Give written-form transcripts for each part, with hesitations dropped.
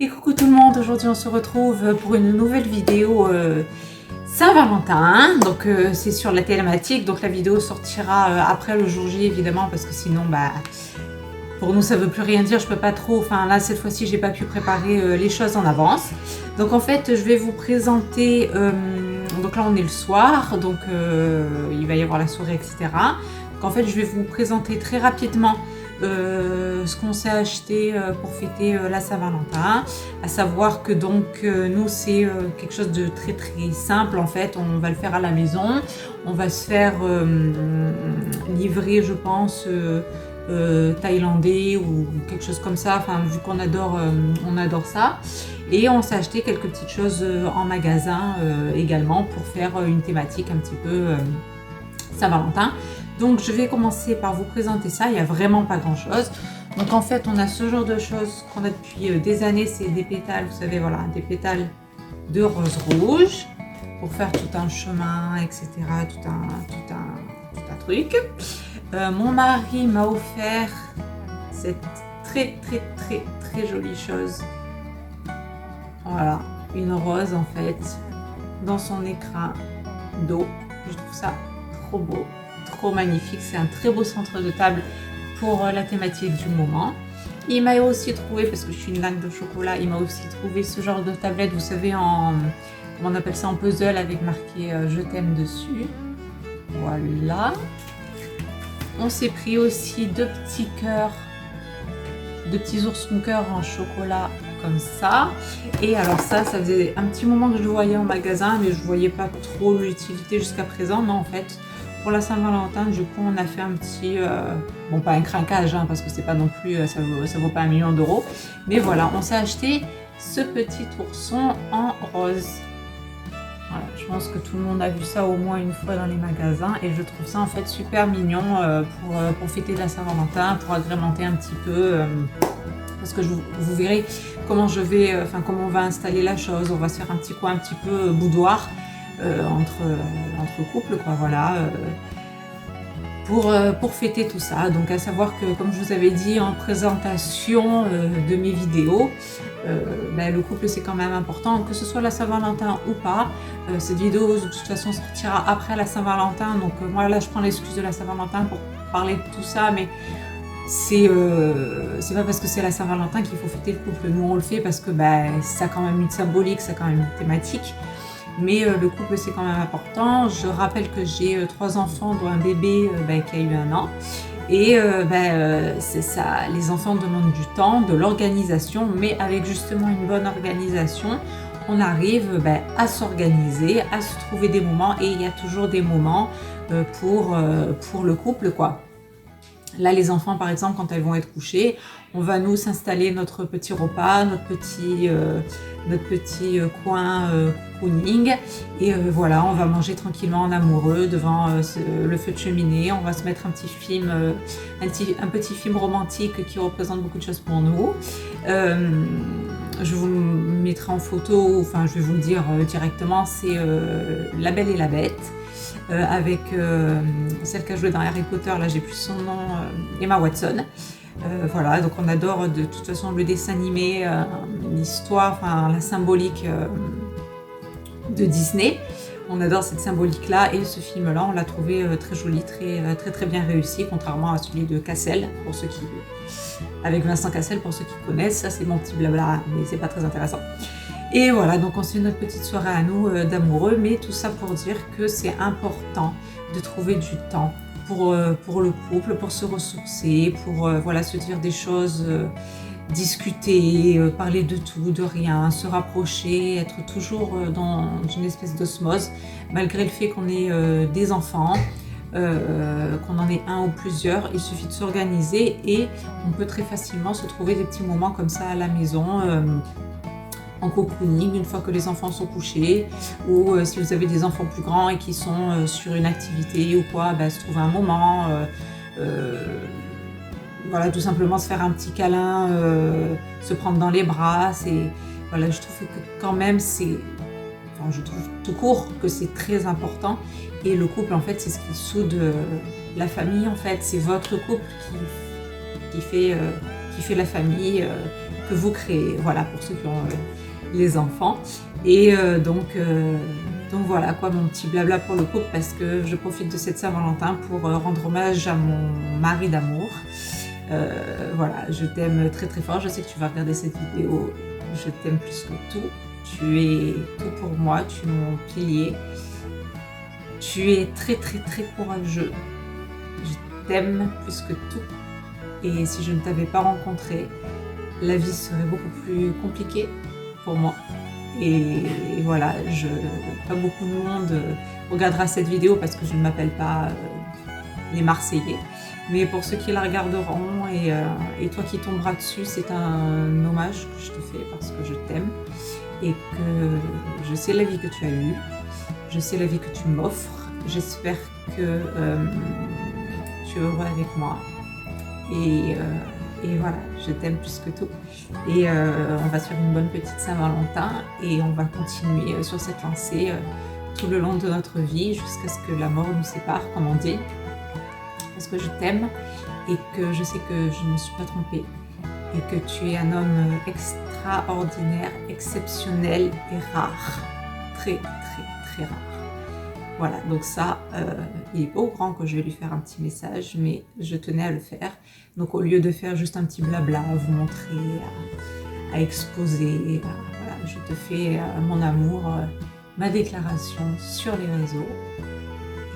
Et coucou tout le monde, aujourd'hui on se retrouve pour une nouvelle vidéo Saint-Valentin. Donc c'est sur la thématique, donc la vidéo sortira après le jour J évidemment, parce que sinon pour nous ça veut plus rien dire, je peux pas trop, enfin là cette fois-ci j'ai pas pu préparer les choses en avance. Donc en fait je vais vous présenter, donc là on est le soir, donc il va y avoir la soirée, etc. Donc en fait je vais vous présenter très rapidement ce qu'on s'est acheté pour fêter la Saint-Valentin, à savoir que donc nous c'est quelque chose de très très simple en fait. On va le faire à la maison, on va se faire livrer je pense thaïlandais ou quelque chose comme ça, enfin vu qu'on adore, on adore ça, et on s'est acheté quelques petites choses en magasin également pour faire une thématique un petit peu Saint-Valentin. Donc je vais commencer par vous présenter ça, il n'y a vraiment pas grand chose. Donc en fait on a ce genre de choses qu'on a depuis des années, c'est des pétales, vous savez, voilà, des pétales de rose rouge pour faire tout un chemin, etc., tout un truc. Mon mari m'a offert cette très jolie chose. Voilà, une rose en fait, dans son écrin d'eau. Je trouve ça trop beau, trop magnifique. C'est un très beau centre de table pour la thématique du moment. Il m'a aussi trouvé, parce que je suis une dingue de chocolat, il m'a aussi trouvé ce genre de tablette, vous savez, en, comment on appelle ça, en puzzle, avec marqué je t'aime dessus. Voilà. On s'est pris aussi deux petits cœurs, deux petits oursons cœurs en chocolat comme ça. Et alors ça faisait un petit moment que je le voyais en magasin, mais je voyais pas trop l'utilité jusqu'à présent. Mais en fait, pour la Saint-Valentin, du coup, on a fait un petit, bon, pas un craquage, hein, parce que c'est pas non plus, ça vaut pas 1 million d'euros. Mais voilà, on s'est acheté ce petit ourson en rose. Voilà, je pense que tout le monde a vu ça au moins une fois dans les magasins, et je trouve ça en fait super mignon pour fêter la Saint-Valentin, pour agrémenter un petit peu, parce que vous verrez comment je vais, comment on va installer la chose. On va se faire un petit coin un petit peu boudoir entre couples, quoi, voilà, pour fêter tout ça. Donc à savoir que, comme je vous avais dit en présentation de mes vidéos, le couple c'est quand même important, que ce soit la Saint-Valentin ou pas. Cette vidéo de toute façon sortira après la Saint-Valentin, donc moi là je prends l'excuse de la Saint-Valentin pour parler de tout ça, mais c'est pas parce que c'est la Saint-Valentin qu'il faut fêter le couple. Nous on le fait parce que ça a quand même une symbolique, ça a quand même une thématique, mais le couple c'est quand même important. Je rappelle que j'ai 3 enfants, dont un bébé qui a eu 1 an. Et c'est ça, les enfants demandent du temps, de l'organisation, mais avec justement une bonne organisation, on arrive à s'organiser, à se trouver des moments, et il y a toujours des moments pour le couple, quoi. Là, les enfants, par exemple, quand elles vont être couchées, on va nous s'installer notre petit repas, notre petit coin cocooning, et voilà, on va manger tranquillement en amoureux devant le feu de cheminée. On va se mettre un petit film, un petit film romantique qui représente beaucoup de choses pour nous. Je vous le mettrai en photo, enfin je vais vous le dire directement, c'est La Belle et la Bête. Avec celle qui a joué dans Harry Potter, là j'ai plus son nom, Emma Watson. Voilà, donc on adore de toute façon le dessin animé, l'histoire, enfin la symbolique de Disney. On adore cette symbolique là, et ce film là on l'a trouvé très joli, très bien réussi, contrairement à celui de Cassel, pour ceux qui, avec Vincent Cassel, pour ceux qui connaissent. Ça c'est mon petit blabla, mais c'est pas très intéressant. Et voilà, donc on se fait notre petite soirée à nous d'amoureux, mais tout ça pour dire que c'est important de trouver du temps pour le couple, pour se ressourcer, pour voilà, se dire des choses, discuter, parler de tout, de rien, se rapprocher, être toujours dans une espèce d'osmose, malgré le fait qu'on ait des enfants, qu'on en ait un ou plusieurs. Il suffit de s'organiser et on peut très facilement se trouver des petits moments comme ça à la maison, en cocooning, une fois que les enfants sont couchés, ou si vous avez des enfants plus grands et qui sont sur une activité ou quoi, se trouver un moment, voilà, tout simplement se faire un petit câlin, se prendre dans les bras. Voilà, je trouve que quand même je trouve tout court que c'est très important, et le couple en fait c'est ce qui soude la famille en fait. C'est votre couple qui fait la famille, que vous créez, voilà, pour ceux qui ont les enfants. Et donc voilà quoi, mon petit blabla pour le couple, parce que je profite de cette Saint-Valentin pour rendre hommage à mon mari d'amour. Voilà, je t'aime très très fort, je sais que tu vas regarder cette vidéo, je t'aime plus que tout, tu es tout pour moi, tu es mon pilier, tu es très très très courageux, je t'aime plus que tout, et si je ne t'avais pas rencontré, la vie serait beaucoup plus compliquée pour moi. Et voilà, pas beaucoup de monde regardera cette vidéo parce que je ne m'appelle pas les Marseillais. Mais pour ceux qui la regarderont et toi qui tomberas dessus, c'est un hommage que je te fais parce que je t'aime et que je sais la vie que tu as eue, je sais la vie que tu m'offres. J'espère que tu es heureux avec moi et voilà, je t'aime plus que tout. Et on va se faire une bonne petite Saint-Valentin et on va continuer sur cette lancée tout le long de notre vie jusqu'à ce que la mort nous sépare, comme on dit. Parce que je t'aime et que je sais que je ne me suis pas trompée et que tu es un homme extraordinaire, exceptionnel et rare. Très, très, très rare. Voilà, donc ça, il n'est pas au courant que je vais lui faire un petit message, mais je tenais à le faire. Donc au lieu de faire juste un petit blabla, à vous montrer, à exposer, voilà, je te fais mon amour, ma déclaration sur les réseaux.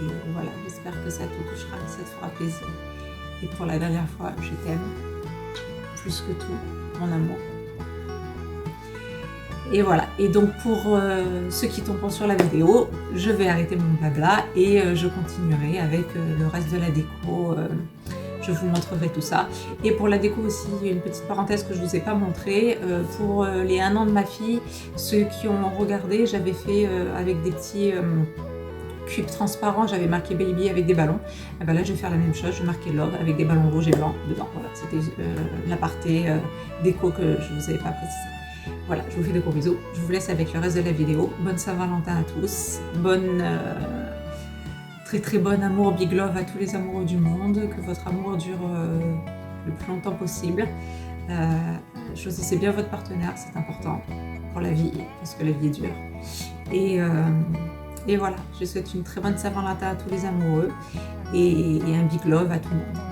Et voilà, j'espère que ça te touchera, que ça te fera plaisir. Et pour la dernière fois, je t'aime plus que tout, mon amour. Et voilà, et donc pour ceux qui tomberont sur la vidéo, je vais arrêter mon blabla et je continuerai avec le reste de la déco. Je vous montrerai tout ça. Et pour la déco aussi, une petite parenthèse que je ne vous ai pas montrée. Pour les 1 an de ma fille, ceux qui ont regardé, j'avais fait avec des petits cubes transparents, j'avais marqué baby avec des ballons. Et ben là, je vais faire la même chose, je vais marquer love avec des ballons rouges et blancs dedans. Voilà, c'était l'aparté déco que je ne vous avais pas précisé. Voilà, je vous fais de gros bisous. Je vous laisse avec le reste de la vidéo. Bonne Saint-Valentin à tous. Très très bon amour, big love à tous les amoureux du monde. Que votre amour dure le plus longtemps possible. Choisissez bien votre partenaire, c'est important pour la vie, parce que la vie est dure. Et voilà, je souhaite une très bonne Saint-Valentin à tous les amoureux et un big love à tout le monde.